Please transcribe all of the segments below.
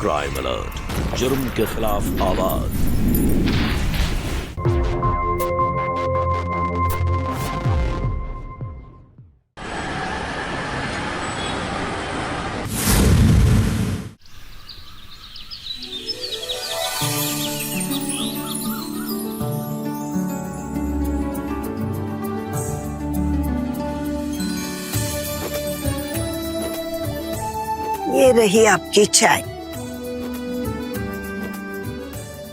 Crime alert, जुर्म के खिलाफ आवाज। ये रही आपकी चाय।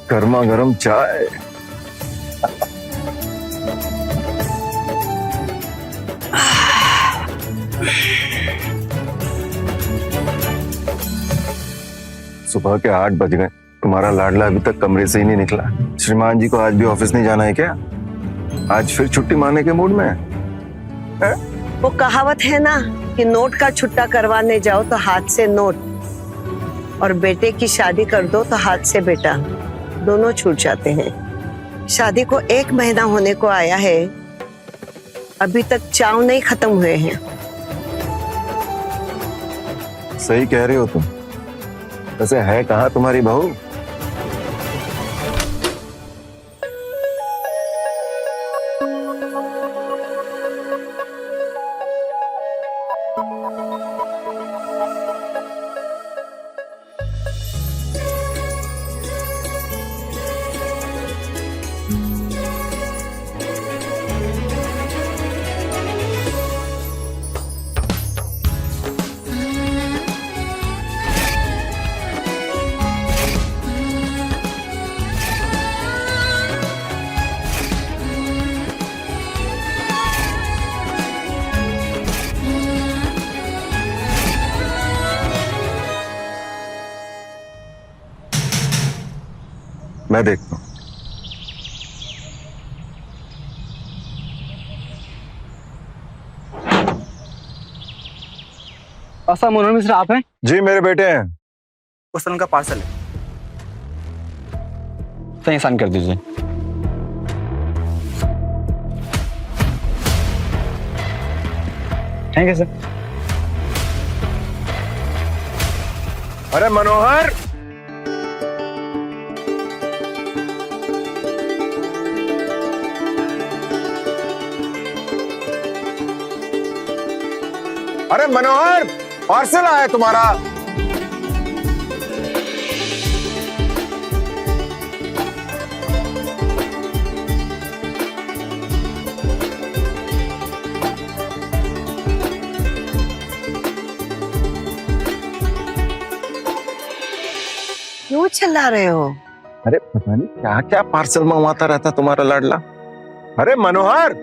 गर्मा गर्म चाय। सुबह के 8 बज गए, तुम्हारा लाडला अभी तक कमरे से ही नहीं निकला। श्रीमान जी को आज भी ऑफिस नहीं जाना है क्या? आज फिर छुट्टी मारने के मूड में है? वो कहावत है ना कि नोट का छुट्टा करवाने जाओ तो हाथ से नोट, और बेटे की शादी कर दो तो हाथ से बेटा, दोनों छूट जाते हैं। शादी को 1 महीना होने को आया है, अभी तक चाव नहीं खत्म हुए हैं। सही कह रही हो तुम। वैसे है कहाँ तुम्हारी बहू? मैं देखता हूँ। मनोहर मिश्रा आप हैं? जी मेरे बेटे हैं। उस का पार्सल है, सही साइन कर दीजिए। Thank you sir. अरे मनोहर, अरे मनोहर, पार्सल आया तुम्हारा। क्यों चिल्ला रहे हो? अरे पता नहीं क्या क्या पार्सल मंगवाता रहता तुम्हारा लाडला। अरे मनोहर,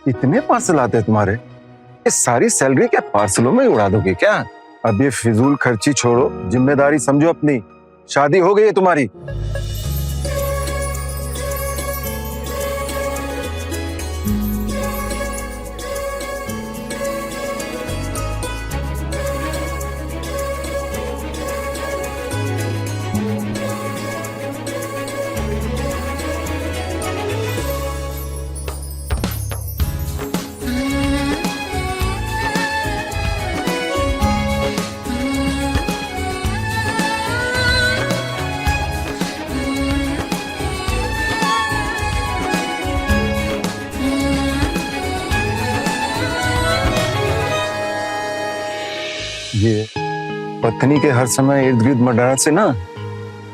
इतने पार्सल आते हैं तुम्हारे? ये सारी सैलरी क्या पार्सलों में ही उड़ा दोगे क्या? अब ये फिजूल खर्ची छोड़ो, जिम्मेदारी समझो अपनी। शादी हो गई है तुम्हारी। ये पत्नी के हर समय इर्द गिर्द मंडराने से ना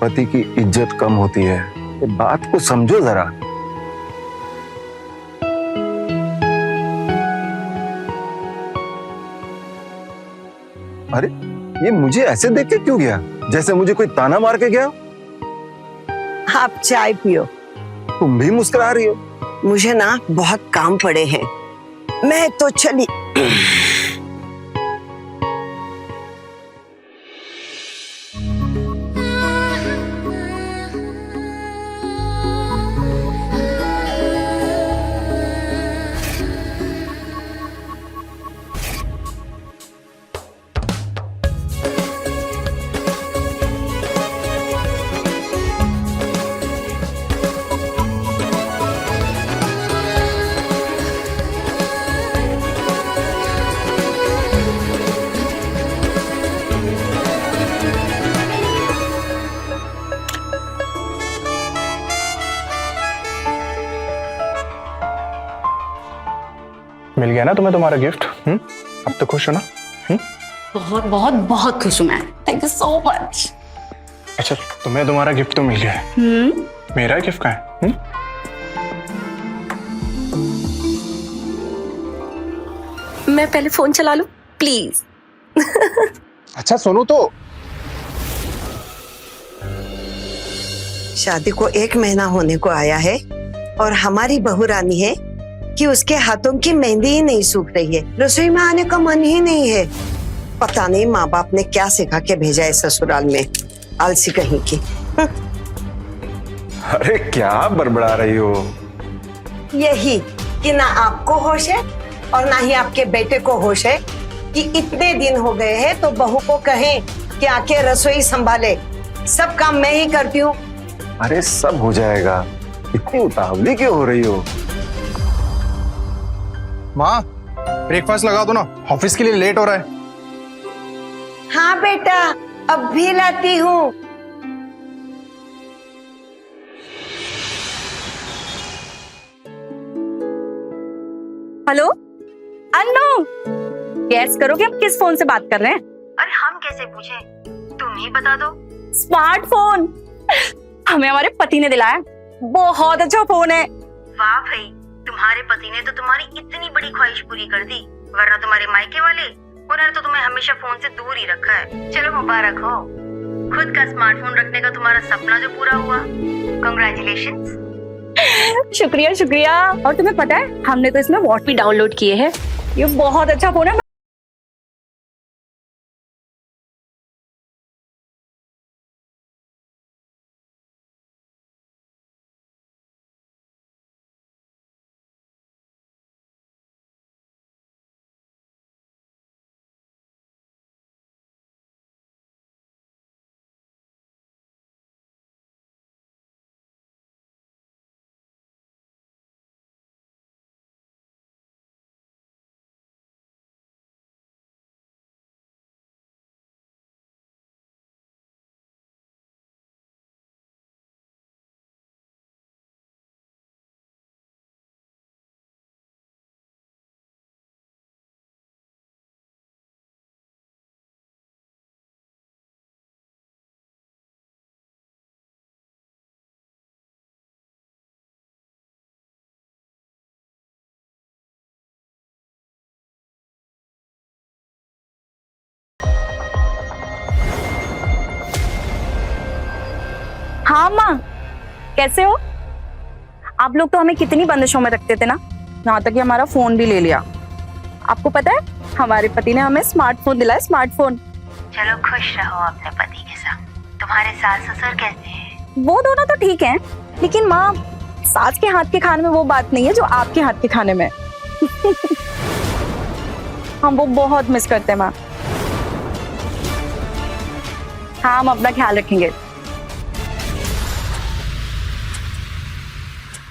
पति की इज्जत कम होती है। ये बात को समझो जरा। अरे ये मुझे ऐसे देख के क्यों गया, जैसे मुझे कोई ताना मार के गया? आप चाय पियो। तुम भी मुस्कुरा रही हो। मुझे ना बहुत काम पड़े हैं, मैं तो चली। मिल गया ना तुम्हें तुम्हारा गिफ्ट? अब तो खुश हो ना? बहुत बहुत बहुत खुश हूँ मैं। Thank you so much. अच्छा, तुम्हें तुम्हारा गिफ्ट तो मिल गया है, मेरा गिफ्ट कहाँ है? मैं पहले फोन चला लूं प्लीज। अच्छा सुनो तो। शादी को 1 महीना होने को आया है और हमारी बहू रानी है कि उसके हाथों की मेहंदी ही नहीं सूख रही है, रसोई में आने का मन ही नहीं है। पता नहीं माँ बाप ने क्या सिखा के भेजा है ससुराल में, आलसी कहीं की। अरे क्या बड़बड़ा रही हो? यही कि ना आपको होश है और ना ही आपके बेटे को होश है कि इतने दिन हो गए हैं तो बहू को कहें कि आके रसोई संभाले, सब काम मैं ही करती हूँ। अरे सब हो जाएगा, इतनी उतावली क्यों हो रही हो? माँ ब्रेकफास्ट लगा दो ना, ऑफिस के लिए लेट हो रहा है। हाँ बेटा, अब भी लाती हूँ। हेलो अन्नू, गैस करो कि हम किस फोन से बात कर रहे हैं? अरे हम कैसे पूछे, तुम ही बता दो। स्मार्टफोन हमें हमारे पति ने दिलाया, बहुत अच्छा फोन है। वाह भाई, तुम्हारे पति ने तो तुम्हारी इतनी बड़ी ख्वाहिश पूरी कर दी, वरना तुम्हारे मायके वाले उन्होंने तो तुम्हें हमेशा फोन से दूर ही रखा है। चलो मुबारक हो, खुद का स्मार्टफोन रखने का तुम्हारा सपना जो पूरा हुआ, कांग्रेचुलेशंस। शुक्रिया शुक्रिया। और तुम्हें पता है हमने तो इसमें वॉट भी डाउनलोड किए हैं, ये बहुत अच्छा फोन है। हाँ माँ, कैसे हो? आप लोग तो हमें कितनी बंदिशों में रखते थे ना, यहाँ तक कि हमारा फोन भी ले लिया। आपको पता है हमारे पति ने हमें स्मार्टफोन दिलाया, स्मार्टफोन। चलो खुश रहो अपने पति के साथ। तुम्हारे सास ससुर कैसे हैं? वो दोनों तो ठीक हैं, लेकिन माँ सास के हाथ के खाने में वो बात नहीं है जो आपके हाथ के खाने में। हम वो बहुत मिस करते हैं माँ। हाँ, हम अपना ख्याल रखेंगे।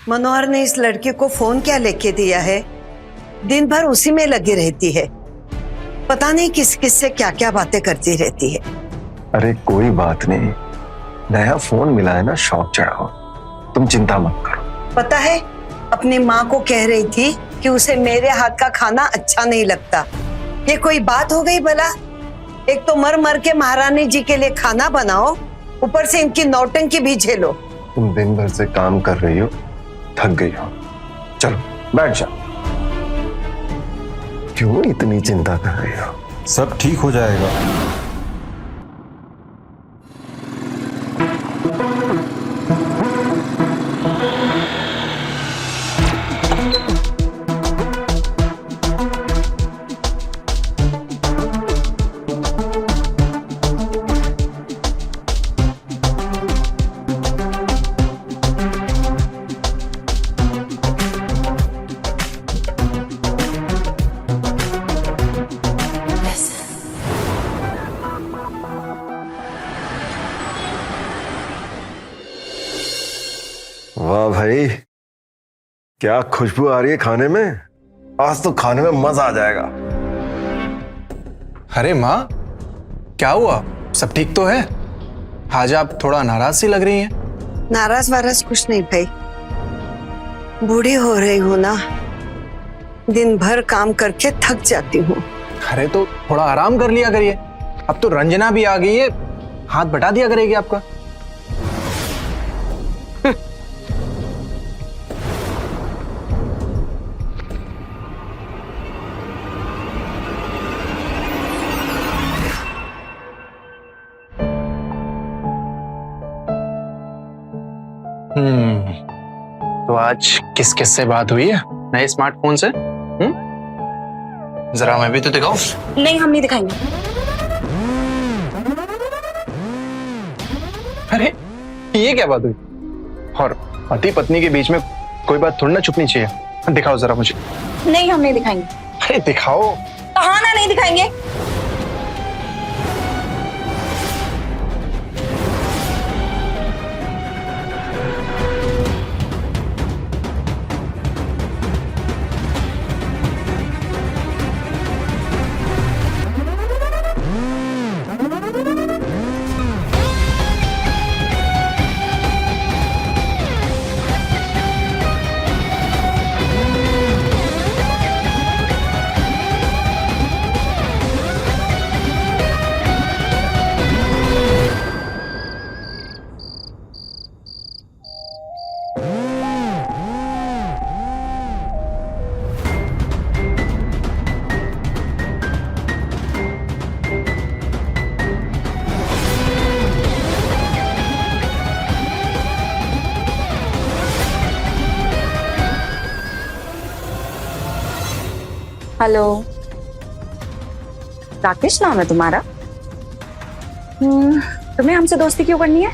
मनोहर ने इस लड़के को फोन क्या लेके दिया है, दिन भर उसी में लगी रहती है, पता नहीं किस किस से क्या क्या बातें करती रहती है। अरे कोई बात नहीं, नया फोन मिला है ना, शौक चढ़ाओ, तुम चिंता मत करो। पता है अपनी माँ को कह रही थी कि उसे मेरे हाथ का खाना अच्छा नहीं लगता। ये कोई बात हो गई भला? एक तो मर मर के महारानी जी के लिए खाना बनाओ, ऊपर से इनकी नौटंकी भी झेलो। तुम दिन भर से काम कर रही हो, थक गई हो, चलो बैठ जाओ। क्यों इतनी चिंता कर रही हो? सब ठीक हो जाएगा। वाह भाई, क्या खुशबू आ रही है खाने में। आज तो खाने में मजा आ जाएगा। अरे माँ क्या हुआ, सब ठीक तो है? आज आप थोड़ा नाराज सी लग रही हैं। नाराज वाराज कुछ नहीं भाई, बूढ़ी हो रही हूँ ना, दिन भर काम करके थक जाती हूँ। अरे तो थोड़ा आराम कर लिया करिए। अब तो रंजना भी आ गई है, हाथ बटा दिया करेगी आपका। तो आज किस किस से बात हुई है नए स्मार्टफोन से? जरा मैं भी तो दिखाऊं। नहीं, हम नहीं दिखाएंगे। अरे ये क्या बात हुई? और पति पत्नी के बीच में कोई बात थोड़ी ना छुपनी चाहिए। दिखाओ जरा मुझे। नहीं, हम नहीं दिखाएंगे। अरे दिखाओ। कहा ना नहीं दिखाएंगे। हेलो, राकेश नाम है तुम्हारा? तुम्हें हमसे दोस्ती क्यों करनी है?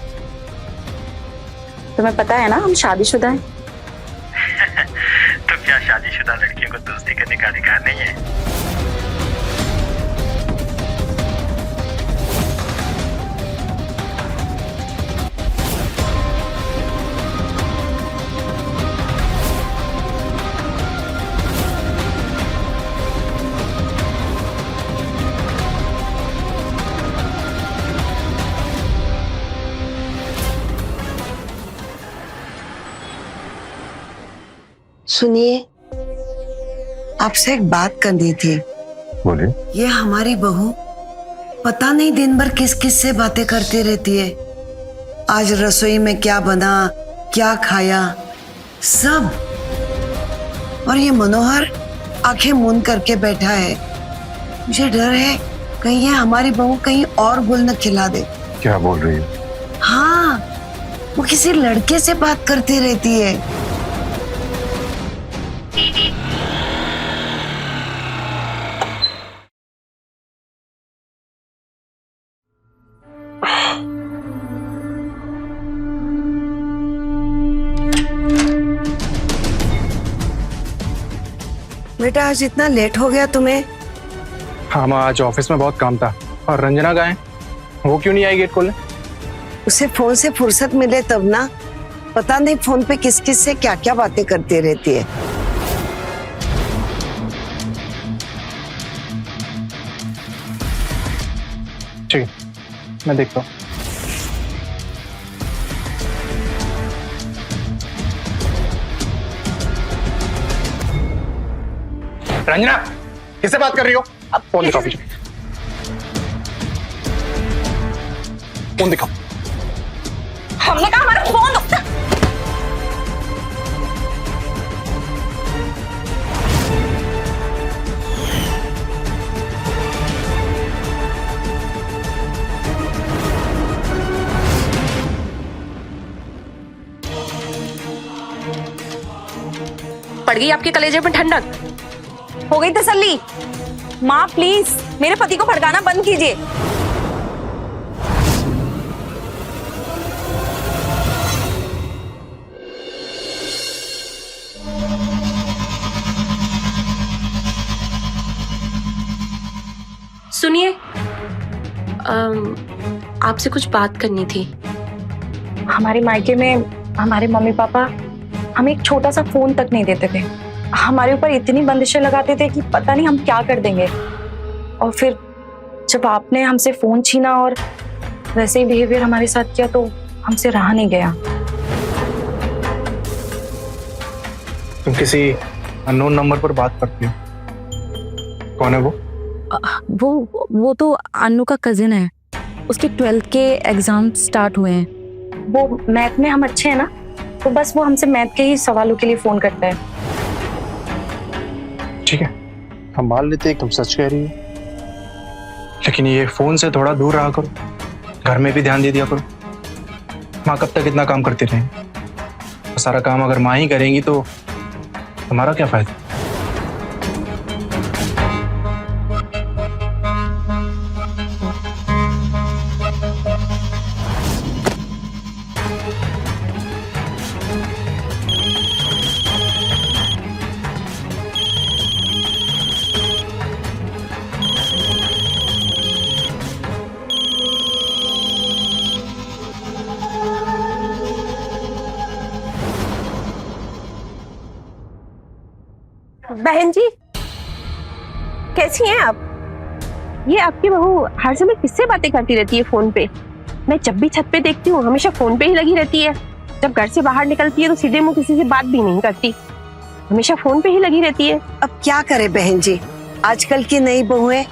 तुम्हें पता है ना हम शादीशुदा हैं। तो क्या शादीशुदा लड़कियों को दोस्ती करने का अधिकार नहीं है? सुनिए, आपसे एक बात करनी थी। बोलिए। ये हमारी बहू पता नहीं दिन भर किस किस से बातें करती रहती है। आज रसोई में क्या बना, क्या खाया, सब। और ये मनोहर आंखें मूंद करके बैठा है। मुझे डर है कहीं ये हमारी बहू कहीं और गुल न खिला दे। क्या बोल रही है? हाँ, वो किसी लड़के से बात करती रहती है। बेटा, आज इतना लेट हो गया तुम्हें? हाँ माँ, आज ऑफिस में बहुत काम था। और रंजना कहाँ है? वो क्यों नहीं आई गेट खोलने? उसे फोन से फुर्सत मिले तब ना। पता नहीं फोन पे किस किस से क्या क्या बातें करती रहती है। ठीक है, मैं देखता हूँ। रंजना, किससे बात कर रही हो? अब फोन दिखाओ मुझे। फोन दिखाओ। हमने कहा हमारा फोन दो। पड़ गई आपके कलेजे में ठंडक? हो गई तसल्ली? माँ प्लीज मेरे पति को भड़काना बंद कीजिए। सुनिए, आपसे कुछ बात करनी थी। हमारे मायके में हमारे मम्मी पापा हमें एक छोटा सा फोन तक नहीं देते थे। हमारे ऊपर इतनी बंदिशें लगाते थे कि पता नहीं हम क्या कर देंगे। और फिर जब आपने हमसे फोन छीना और वैसे ही बिहेवियर हमारे साथ किया तो हमसे रहा नहीं गया। तुम किसी अननोन नंबर पर बात करती हो। कौन है वो? वो तो अन्नू का कजिन है। उसके 12th के एग्जाम स्टार्ट हुए हैं। वो मैथ में हम अच्छे हैं ना, तो बस वो हमसे मैथ के ही सवालों के लिए फोन करता है। ठीक है, हम मान लेते हैं तुम सच कह रही हो, लेकिन ये फोन से थोड़ा दूर रहा करो, घर में भी ध्यान दे दिया करो। माँ कब तक इतना काम करती रहेंगी? सारा काम अगर माँ ही करेंगी तो हमारा क्या फायदा? बहन जी, कैसी हैं आप? ये आपकी बहू हर समय किससे बातें करती रहती है फोन पे? मैं जब भी छत पे देखती हूँ हमेशा फोन पे ही लगी रहती है। जब घर से बाहर निकलती है तो सीधे मुंह किसी से बात भी नहीं करती, हमेशा फोन पे ही लगी रहती है। अब क्या करे बहन जी, आजकल की नई बहुएं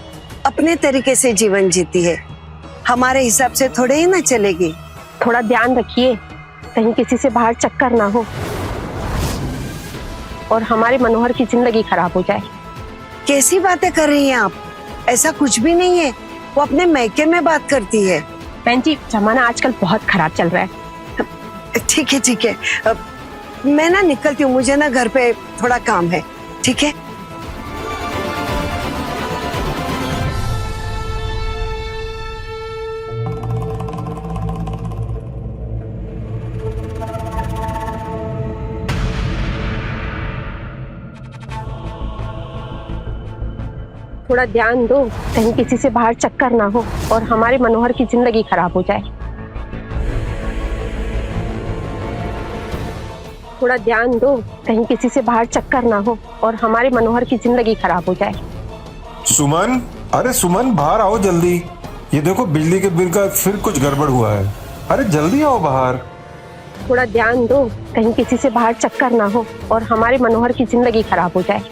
अपने तरीके से जीवन जीती है, हमारे हिसाब से थोड़े ही ना चलेगी। थोड़ा ध्यान रखिए, कहीं किसी से बाहर चक्कर ना हो और हमारे मनोहर की जिंदगी खराब हो जाए। कैसी बातें कर रही हैं आप? ऐसा कुछ भी नहीं है, वो अपने मैके में बात करती है। बहन जी, जमाना आजकल बहुत खराब चल रहा है। ठीक है ठीक है, मैं ना निकलती हूँ, मुझे ना घर पे थोड़ा काम है। ठीक है, थोड़ा ध्यान दो, कहीं किसी से बाहर चक्कर ना हो और हमारे मनोहर की जिंदगी खराब हो जाए। थोड़ा ध्यान दो, कहीं किसी से बाहर चक्कर ना हो और हमारे मनोहर की जिंदगी खराब हो जाए। सुमन, अरे सुमन बाहर आओ जल्दी। ये देखो बिजली के बिल का फिर कुछ गड़बड़ हुआ है। अरे जल्दी आओ बाहर। थोड़ा ध्यान दो, कहीं किसी से बाहर चक्कर ना हो और हमारे मनोहर की जिंदगी खराब हो जाए।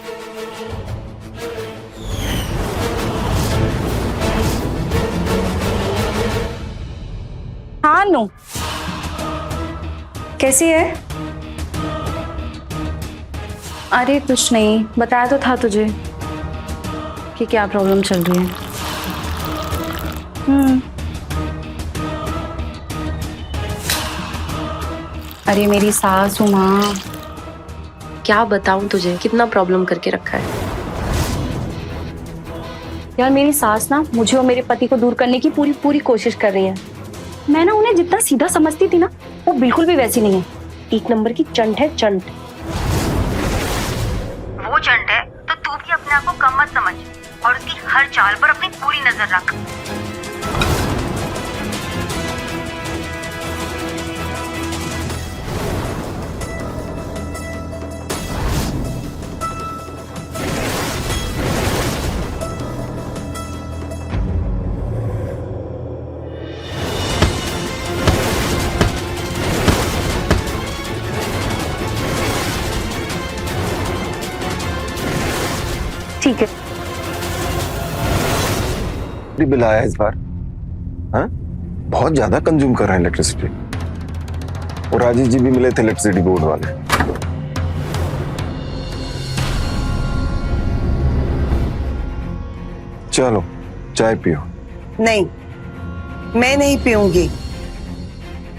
हाँ नो, कैसी है? अरे कुछ नहीं, बताया तो था तुझे कि क्या प्रॉब्लम चल रही है। अरे मेरी सासू माँ, क्या बताऊं तुझे, कितना प्रॉब्लम करके रखा है। यार मेरी सास ना मुझे और मेरे पति को दूर करने की पूरी पूरी कोशिश कर रही है। मैं ना उन्हें जितना सीधा समझती थी ना, वो बिल्कुल भी वैसी नहीं है। एक नंबर की चंट है, चंट। वो चंट है तो तू भी अपने आप को कम मत समझ और उसकी हर चाल पर अपनी पूरी नजर रख। ठीक है। बिल आया इस बार? हाँ, बहुत ज्यादा कंज्यूम कर रहे हैं इलेक्ट्रिसिटी। और राजीव जी भी मिले थे इलेक्ट्रिसिटी बोर्ड वाले। चलो चाय पियो। नहीं, मैं नहीं पीऊंगी।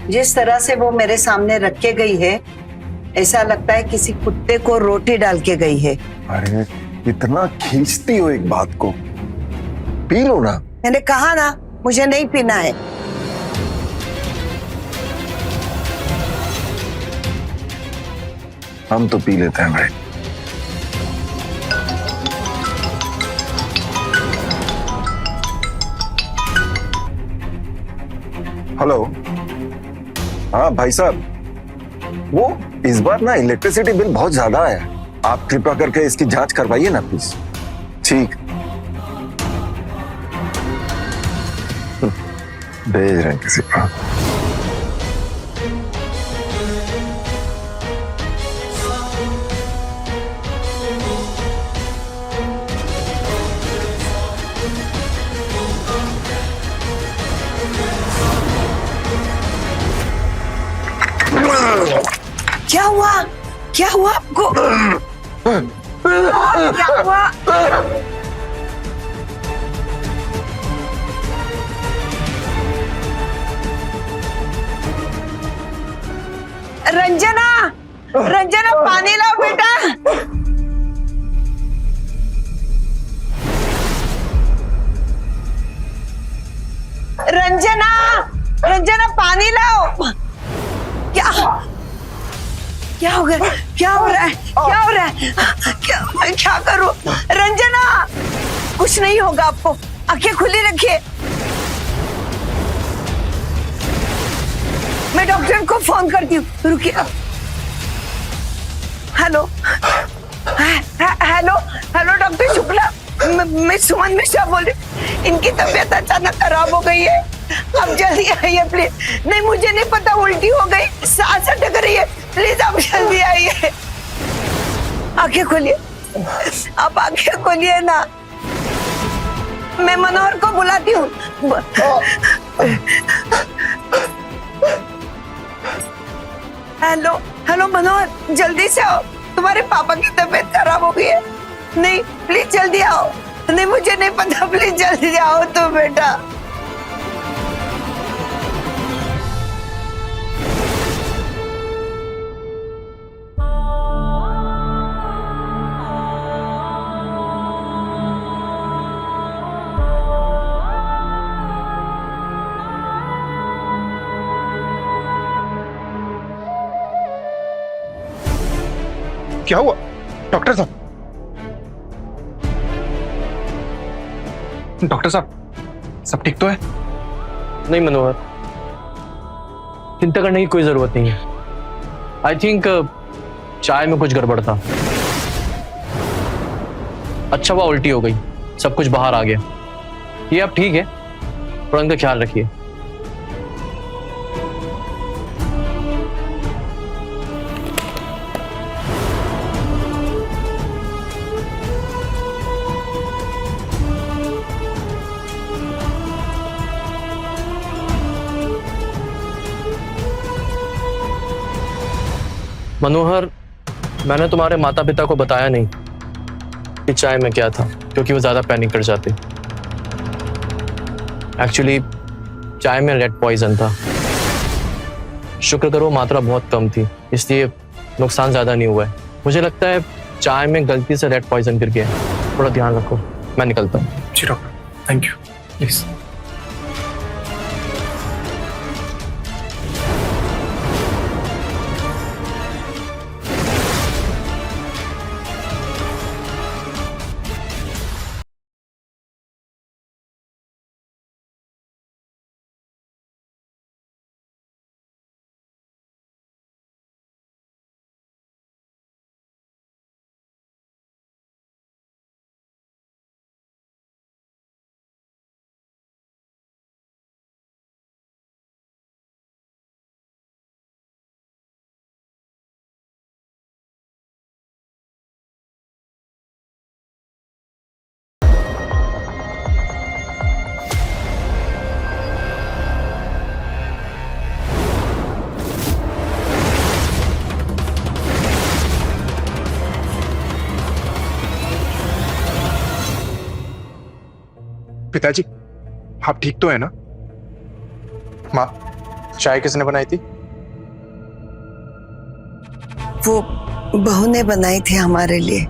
जिस तरह से वो मेरे सामने रख के गई है, ऐसा लगता है किसी कुत्ते को रोटी डाल के गई है। अरे इतना खींचती हो एक बात को, पी लो ना। मैंने कहा ना, मुझे नहीं पीना है। हम तो पी लेते हैं भाई। हेलो, हाँ भाई साहब, वो इस बार ना इलेक्ट्रिसिटी बिल बहुत ज्यादा है, आप कृपया करके इसकी जांच करवाइए ना प्लीज। ठीक, भेज रहे हैं किसी को। क्या हुआ? क्या हुआ आपको? क्या हुआ? रंजना, रंजना पानी लाओ बेटा। रंजना, रंजना पानी लाओ। क्या क्या हो गया? क्या हो रहा है? क्या हो रहा है? क्या करूं? रंजना, कुछ नहीं होगा आपको, आंखें खुली रखिए। मैं डॉक्टर को फोन करती हूँ, रुकिए। Hello hello hello doctor Shukla, मैं सुमन मिश्रा बोल रही। इनकी तबीयत अचानक खराब हो गई है, आप जल्दी आइए प्लीज। नहीं मुझे नहीं पता, उल्टी हो गई, सांस अटक रही है, प्लीज आप जल्दी आइए। आंखें खोलिए, आप आंखें खोलिए ना। मैं मनोहर को बुलाती हूँ। हेलो हेलो मनोहर, जल्दी से आओ, तुम्हारे पापा की तबीयत खराब हो गई है। नहीं प्लीज जल्दी आओ। नहीं मुझे नहीं पता, प्लीज जल्दी आओ तो बेटा। क्या हुआ डॉक्टर साहब? डॉक्टर साहब सब ठीक तो है? नहीं मनोहर, चिंता करने की कोई जरूरत नहीं है। आई थिंक चाय में कुछ गड़बड़ था। अच्छा हुआ उल्टी हो गई, सब कुछ बाहर आ गया। ये अब ठीक है, थोड़ा उनका ख्याल रखिए। मनोहर, मैंने तुम्हारे माता पिता को बताया नहीं कि चाय में क्या था, क्योंकि वो ज्यादा पैनिक कर जाते। एक्चुअली चाय में रेड पॉइजन था। शुक्र करो मात्रा बहुत कम थी, इसलिए नुकसान ज्यादा नहीं हुआ है। मुझे लगता है चाय में गलती से रेड पॉइजन गिर गया है। थोड़ा ध्यान रखो, मैं निकलता हूँ। जी डॉक्टर, थैंक यू। प्लीज। पिताजी आप ठीक तो है ना? माँ, चाय किसने बनाई थी? वो बहू ने बनाई थी हमारे लिए।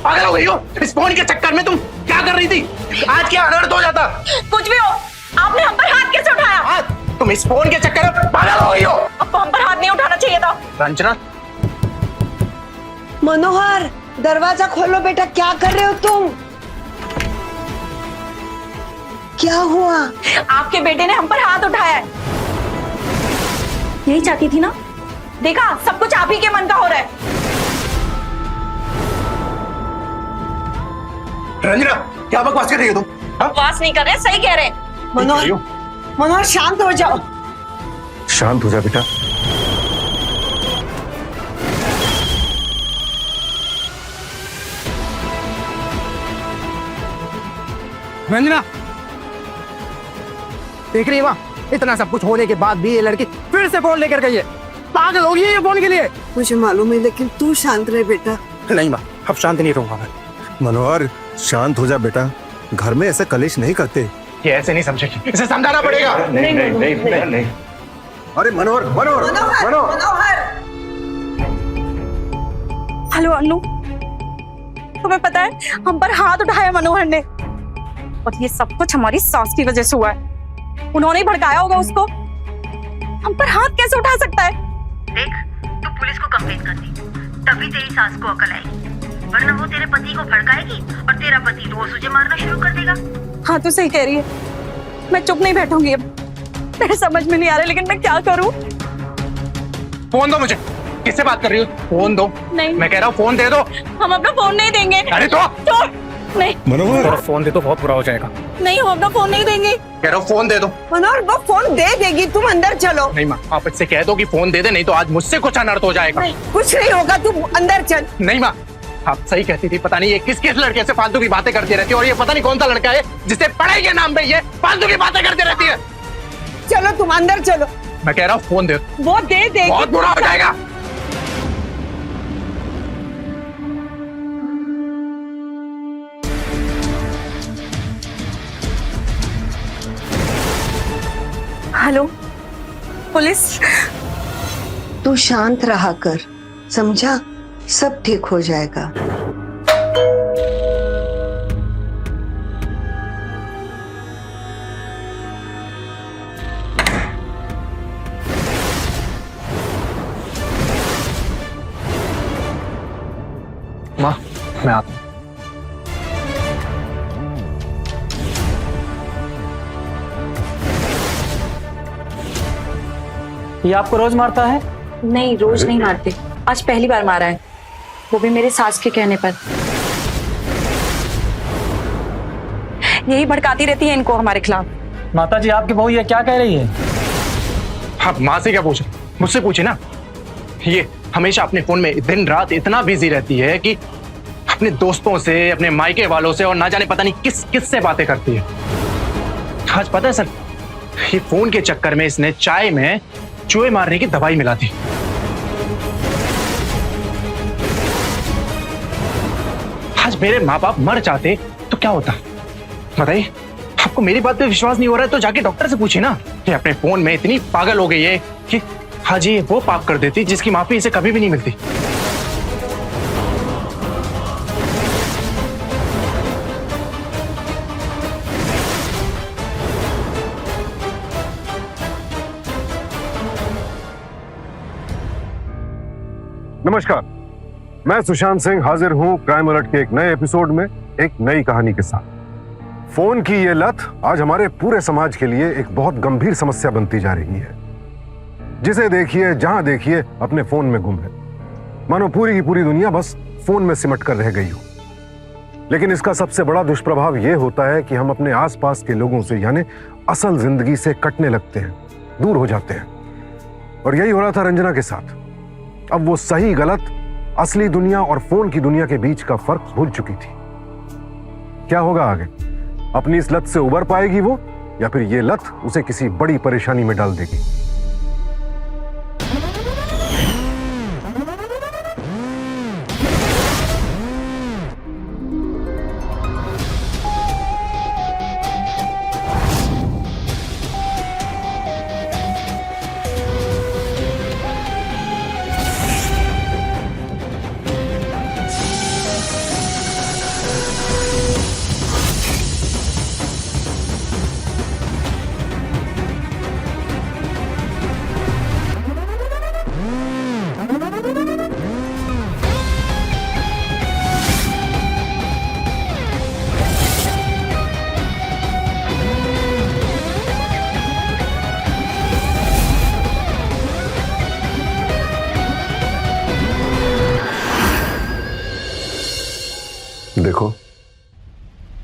पागल हो गई हो? इस फोन के चक्कर में तुम क्या कर रही थी? आज क्या अनर्थ हो जाता? कुछ भी हो, आपने हम पर हाथ कैसे उठाया? हाथ? तुम इस फोन के चक्कर में पागल हो गई हो? अब हम पर हाथ नहीं उठाना चाहिए था। रंजना, मनोहर, दरवाजा खोलो बेटा, क्या कर रहे हो तुम? क्या हुआ? आपके बेटे ने हम पर हाथ उठाया है। यही चाहती थी ना, देखा सब कुछ आप ही के मन का हो रहा है। रंजना, क्या बकवास कर रही हो तुम? बकवास नहीं कर रहे, सही कह रहे। मनोहर, मनोहर शांत हो जाओ। शांत हो जा बेटा। रंजना, देख रही है वहाँ, इतना सब कुछ होने के बाद भी ये लड़की फिर से फोन लेकर गई है। पागल हो गई है ये फोन के लिए। मुझे मालूम है, लेकिन तू शांत रहे बेटा। नहीं माँ, अब शांत नहीं रहूंगा मैं। मनोहर शांत हो जा बेटा, घर में ऐसे कलेश नहीं करते। ये ऐसे नहीं समझेगी, इसे समझाना पड़ेगा। नहीं। अरे मनोहर, मनोहर, मनोहर। हेलो अनु, तुम्हें पता है हम पर हाथ उठाया मनोहर ने, और ये सब कुछ हमारी सास की वजह से हुआ है। उन्होंने ही भड़काया होगा उसको। हम पर हाथ कैसे उठा सकता है? देख, तू पुलिस को कंप्लेन कर दी, तभी तेरी सास को अकल आएगी, वरना वो तेरे पति को भड़काएगी और तेरा पति रोज तुझे मारना शुरू कर देगा। हाँ तो सही कह रही है, मैं चुप नहीं बैठूंगी अब। मेरे समझ में नहीं आ रहा, लेकिन मैं क्या करूं? फोन दो मुझे। किससे बात कर रही हो? फोन दो। नहीं, मैं कह रहा हूँ फोन दे दो। हम अपना फोन नहीं देंगे। अरे तो नहीं मनोहर, फोन दे तो बहुत बुरा हो जाएगा। नहीं, हम अपना फोन नहीं देंगे। कह रहा हूँ फोन दे दो। मनोहर, वो फोन दे देगी, तुम अंदर चलो। नहीं माँ, आप इससे कह दो कि फोन दे दे, नहीं तो आज मुझसे कुछ अनर्थ हो जाएगा। कुछ नहीं होगा, तुम अंदर चल। नहीं माँ, आप सही कहती थी। पता नहीं ये किस किस लड़के से फालतू की बातें करती रहती है, और ये पता नहीं कौन सा लड़का है जिससे पढ़ाई के नाम पे ये फालतू की बातें करती रहती है। चलो तुम अंदर चलो। मैं कह रहा हूँ फोन दे। वो दे देगी। बहुत बुरा हो जाएगा। Hello police. तू शांत रहा कर, समझा? सब ठीक हो जाएगा। माँ, मैं आता हूँ। ये आपको रोज मारता है? नहीं, रोज नहीं मारते, आज पहली बार मारा है, वो भी मेरे सास के कहने पर। यही भड़काती रहती है इनको हमारे खिलाफ। माता जी, आपकी बहू ये क्या कह रही है? आप माँ से क्या पूछे? मुझसे पूछे ना। ये हमेशा अपने फोन में दिन रात इतना बिजी रहती है कि अपने दोस्तों से, अपने मायके वालों से और ना जाने पता नहीं किस किस से बातें करती है। आज पता है सर, ये फोन के चक्कर में इसने चाय में चूहे मारने की दवाई मिला दी। आज मेरे माँ बाप मर जाते तो क्या होता बताइए? आपको मेरी बात पे विश्वास नहीं हो रहा है तो जाके डॉक्टर से पूछिए ना। ये अपने फोन में इतनी पागल हो गई है कि हाँ जी, वो पाप कर देती जिसकी माफी इसे कभी भी नहीं मिलती। नमस्कार, मैं सुशांत सिंह हाजिर हूं क्राइम अलर्ट के एक नए एपिसोड में एक नई कहानी के साथ। फोन की ये लत आज हमारे पूरे समाज के लिए एक बहुत गंभीर समस्या बनती जा रही है। जिसे देखिए, जहां देखिए, अपने फोन में गुम है, मानो पूरी की पूरी दुनिया बस फोन में सिमट कर रह गई हो। लेकिन इसका सबसे बड़ा दुष्प्रभाव यह होता है कि हम अपने आसपास के लोगों से, यानी असल जिंदगी से कटने लगते हैं, दूर हो जाते हैं। और यही हो रहा था रंजना के साथ। अब वो सही गलत, असली दुनिया और फोन की दुनिया के बीच का फर्क भूल चुकी थी। क्या होगा आगे? अपनी इस लत से उबर पाएगी वो, या फिर ये लत उसे किसी बड़ी परेशानी में डाल देगी?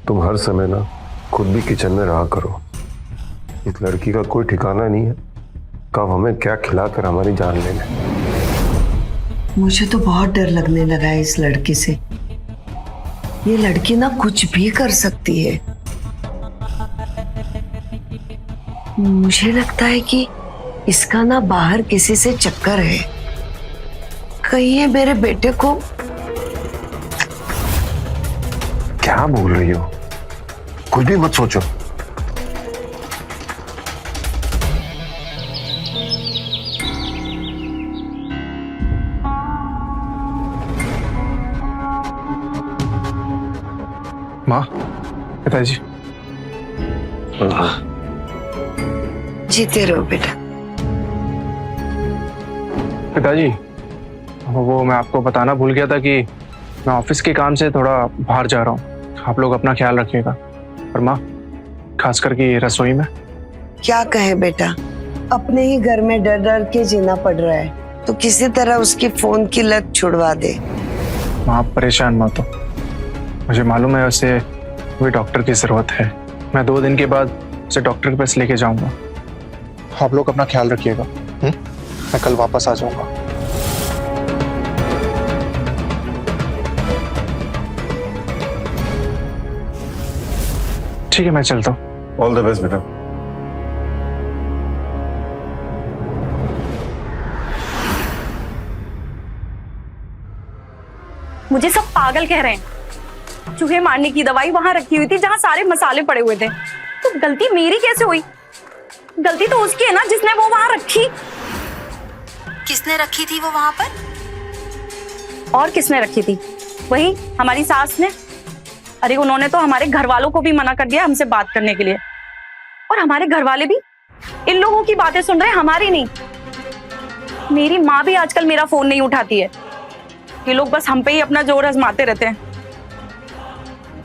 तुम हर समय ना खुद भी किचन में रहा करो। इस लड़की का कोई ठिकाना नहीं है, कब हमें क्या खिलाकर हमारी जान ले ले। मुझे तो बहुत डर लगने लगा है इस लड़की से। ये लड़की ना कुछ भी कर सकती है। मुझे लगता है कि इसका ना बाहर किसी से चक्कर है। कहीं ये मेरे बेटे को। क्या बोल रही हो? कुछ भी मत सोचो। माँ, पिताजी। जीते रहो बेटा। पिताजी, वो मैं आपको बताना भूल गया था कि मैं ऑफिस के काम से थोड़ा बाहर जा रहा हूँ। आप लोग अपना ख्याल रखिएगा। और माँ, खास करके रसोई में। क्या कहे बेटा, अपने ही घर में डर डर के जीना पड़ रहा है, तो किसी तरह उसकी फोन की लत छुड़वा दे। माँ, आप परेशान मत हो। मुझे मालूम है उसे भी डॉक्टर की जरूरत है। मैं 2 दिन के बाद उसे डॉक्टर के पास लेके जाऊंगा। आप लोग अपना ख्याल रखिएगा। मैं कल वापस आ जाऊंगा। ठीक है, मैं चलता हूँ। ऑल द बेस्ट बेटा। मुझे सब पागल कह रहे हैं। चूहे मारने की दवाई वहां रखी हुई थी जहां सारे मसाले पड़े हुए थे। तो गलती मेरी कैसे हुई? गलती तो उसकी है ना जिसने वो वहां रखी। किसने रखी थी वो वहां पर? और किसने रखी थी? वही हमारी सास ने। अरे उन्होंने तो हमारे घर वालों को भी मना कर दिया हमसे बात करने के लिए। और हमारे घर वाले भी इन लोगों की बातें सुन रहे हैं, हमारी नहीं। मेरी माँ भी आजकल मेरा फोन नहीं उठाती है। ये लोग बस हम पे ही अपना जोर आजमाते रहते हैं।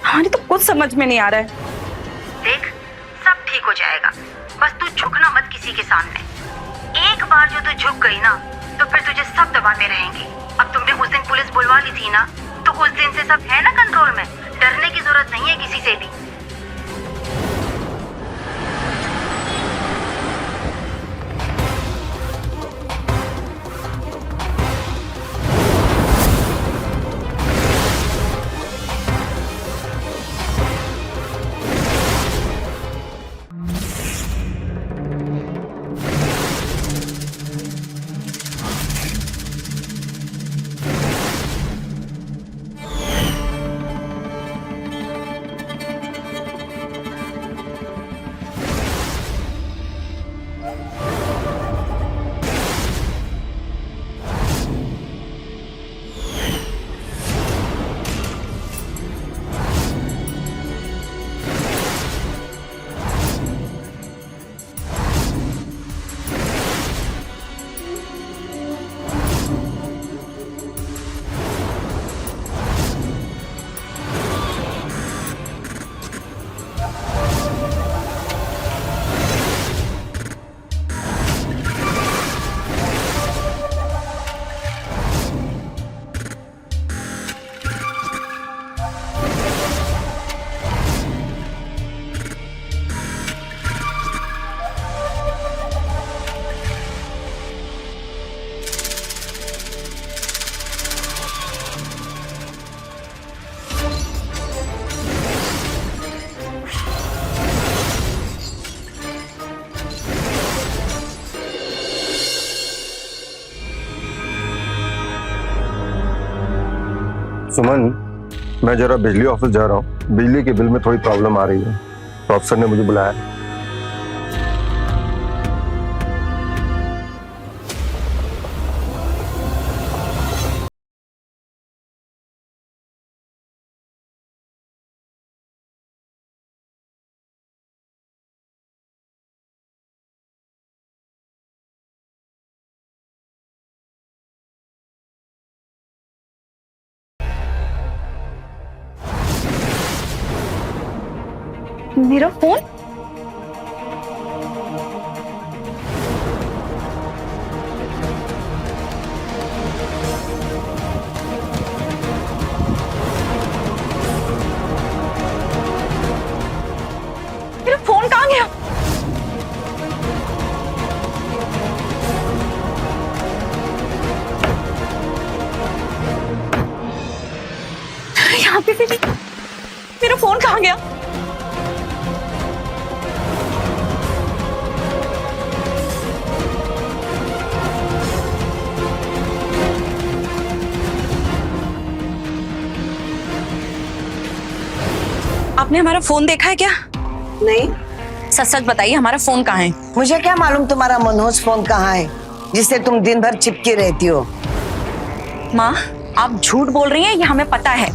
हमारी तो कुछ समझ में नहीं आ रहा है। देख, सब ठीक हो जाएगा, बस तू झुकना मत किसी के सामने। एक बार जो तू झुक गई ना, तो फिर तुझे सब दबाते रहेंगे। अब तुमने उस दिन पुलिस बुलवा ली थी ना, तो उस दिन से सब है ना कंट्रोल में। डरने की जरूरत नहीं है किसी से भी। सुमन, मैं जरा बिजली ऑफिस जा रहा हूँ। बिजली के बिल में थोड़ी प्रॉब्लम आ रही है, तो अफसर ने मुझे बुलाया। मेरा फोन? मेरा फोन कहाँ गया? आपने हमारा फोन देखा है क्या? नहीं, सच सच बताइए, हमारा फोन कहाँ है? मुझे क्या मालूम तुम्हारा मनोज फोन कहाँ है जिससे तुम दिन भर चिपकी रहती हो। माँ, आप झूठ बोल रही हैं, ये हमें पता है।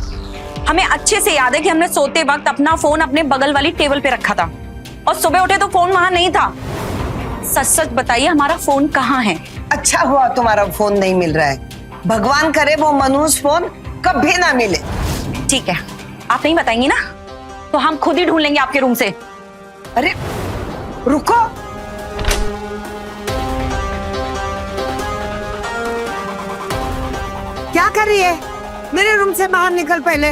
हमें अच्छे से याद है कि हमने सोते वक्त अपना फोन अपने बगल वाली टेबल पे रखा था और सुबह उठे तो फोन वहां नहीं था। सच सच बताइए, हमारा फोन कहाँ है? अच्छा हुआ तुम्हारा फोन नहीं मिल रहा है। भगवान करे वो मनोज फोन कभी ना मिले। ठीक है, आप नहीं बताएंगी ना, तो हम खुद ही ढूंढ लेंगे आपके रूम से। अरे रुको, क्या कर रही है? मेरे रूम से बाहर निकल पहले।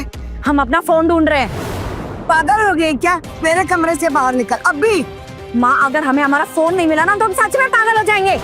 हम अपना फोन ढूंढ रहे हैं। पागल हो गई क्या? मेरे कमरे से बाहर निकल अभी। माँ, अगर हमें हमारा फोन नहीं मिला ना तो हम सच में पागल हो जाएंगे।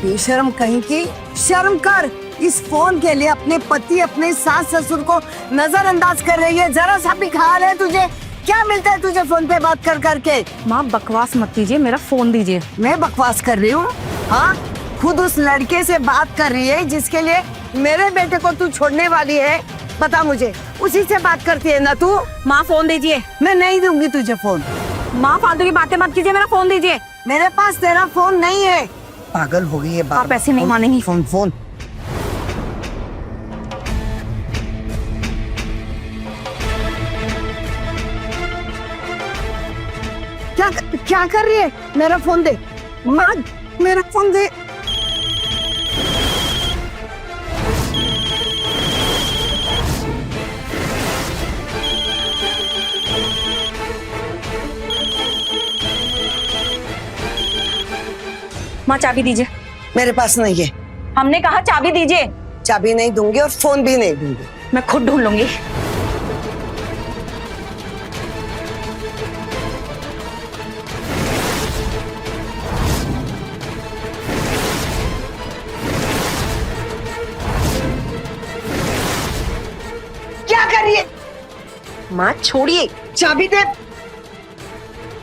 बेशर्म कहीं की, शर्म कर। इस फोन के लिए अपने पति, अपने सास ससुर को नजरअंदाज कर रही है। जरा सा भी ख्याल है तुझे? क्या मिलता है तुझे फोन पे बात कर करके? माँ, बकवास मत कीजिए, मेरा फोन दीजिए। मैं बकवास कर रही हूँ? हाँ, खुद उस लड़के से बात कर रही है जिसके लिए मेरे बेटे को तू छोड़ने वाली है। बता मुझे, उसी से बात करती है ना तू? माँ, फोन दीजिए। मैं नहीं दूंगी तुझे फोन। माँ, फालतू की बातें मत कीजिए, मेरा फोन दीजिए। मेरे पास तेरा फोन नहीं है। पागल हो गई है। आप ऐसे नहीं मानेंगी। फोन फोन क्या कर रही है? मेरा फोन दे माँ, मेरा फोन दे। माँ, चाबी दीजिए। मेरे पास नहीं है। हमने कहा चाबी दीजिए। चाबी नहीं दूंगी और फोन भी नहीं दूंगी। मैं खुद ढूंढ लूंगी। क्या कर रही है? माँ छोड़िए। चाबी दे।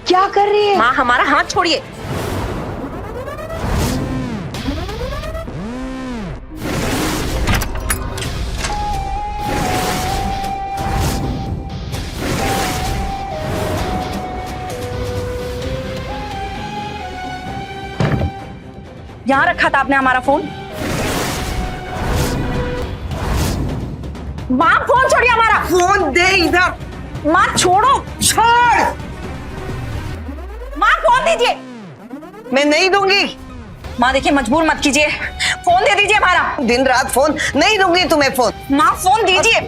क्या कर रही है? माँ, हमारा हाथ छोड़िए। यहाँ रखा था आपने हमारा फोन। माँ, फोन छोड़िए हमारा। फोन दे इधर। माँ, छोड़ो। छोड़। माँ, फोन दीजिए। मैं नहीं दूंगी। माँ देखिए, मजबूर मत कीजिए, फोन दे दीजिए हमारा। दिन रात फोन नहीं दूंगी तुम्हें। फोन माँ, फोन दीजिए।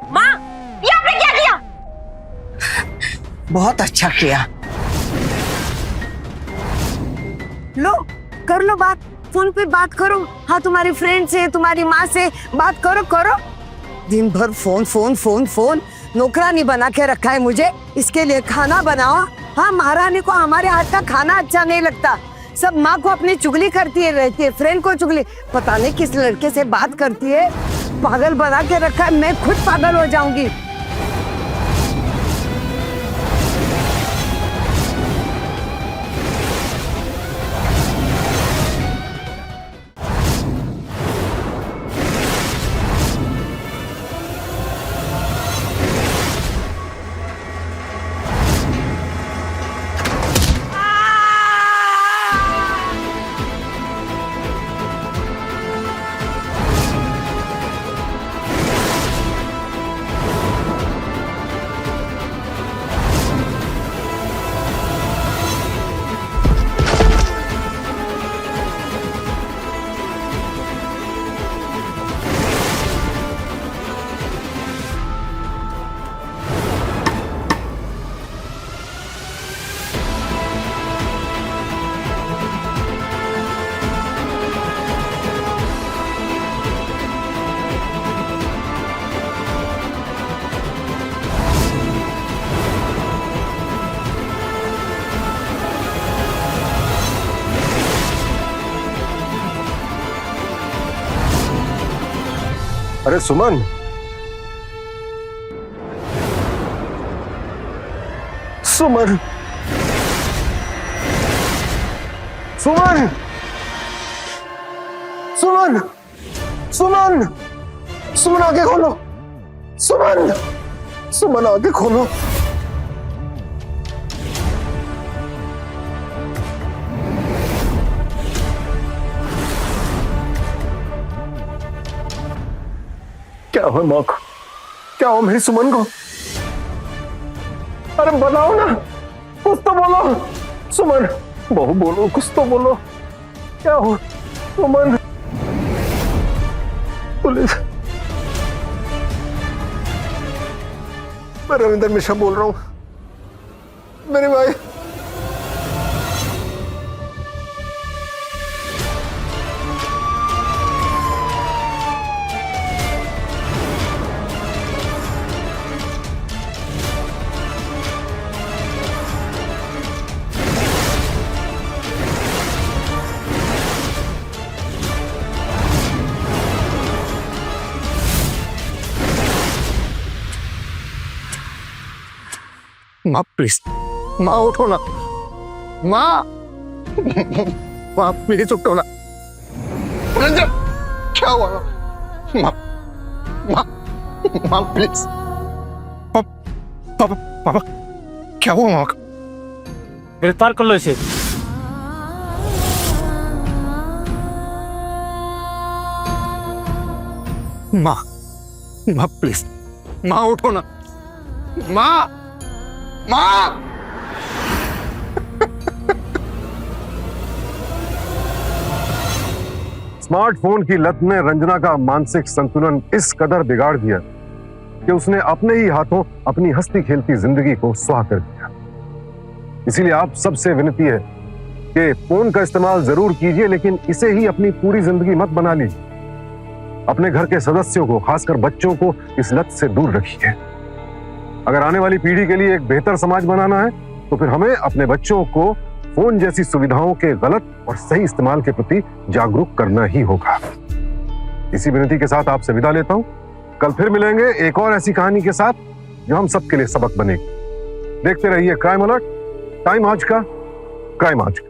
माँ, ये आपने क्या किया? बहुत अच्छा किया। लो, कर लो बात। फोन पे बात करो। हाँ, तुम्हारी फ्रेंड से, तुम्हारी माँ से बात करो करो। दिन भर फोन फोन फोन फोन। नौकरानी बना के रखा है मुझे। इसके लिए खाना बनाओ। हाँ, महारानी को हमारे हाथ का खाना अच्छा नहीं लगता। सब माँ को अपनी चुगली करती है, रहती है, फ्रेंड को चुगली। पता नहीं किस लड़के से बात करती है। पागल बना के रखा है। मैं खुद पागल हो जाऊंगी। अरे सुमन, सुमन, सुमन, सुमन, सुमन, सुमन आंखें खोलो, सुमन, सुमन आंखें खोलो। क्या हो माँ को? क्या हो मेरी सुमन को? अरे बताओ ना, कुछ तो बोलो। सुमन, बहू बोलो, कुछ तो बोलो। क्या हो सुमन? पुलिस। मैं रविंदर मिश्रा बोल रहा हूँ। मेरे भाई माँ प्लीज, माँ उठो ना, माँ, माँ प्लीज उठो ना। रंजन, क्या हुआ? माँ, माँ, माँ प्लीज। पापा, पापा, क्या हुआ माँ को? गिरफ्तार कर लो इसे। माँ, माँ प्लीज, माँ उठो ना, माँ, माँ। स्मार्टफोन की लत ने रंजना का मानसिक संतुलन इस कदर बिगाड़ दिया कि उसने अपने ही हाथों अपनी हंसती खेलती जिंदगी को सुहा कर दिया। इसीलिए आप सबसे विनती है कि फोन का इस्तेमाल जरूर कीजिए, लेकिन इसे ही अपनी पूरी जिंदगी मत बना लीजिए। अपने घर के सदस्यों को, खासकर बच्चों को इस लत से दूर रखिए। अगर आने वाली पीढ़ी के लिए एक बेहतर समाज बनाना है तो फिर हमें अपने बच्चों को फोन जैसी सुविधाओं के गलत और सही इस्तेमाल के प्रति जागरूक करना ही होगा। इसी विनती के साथ आपसे विदा लेता हूं। कल फिर मिलेंगे एक और ऐसी कहानी के साथ जो हम सबके लिए सबक बनेगी। देखते रहिए क्राइम अलर्ट। टाइम आज का, क्राइम आज का।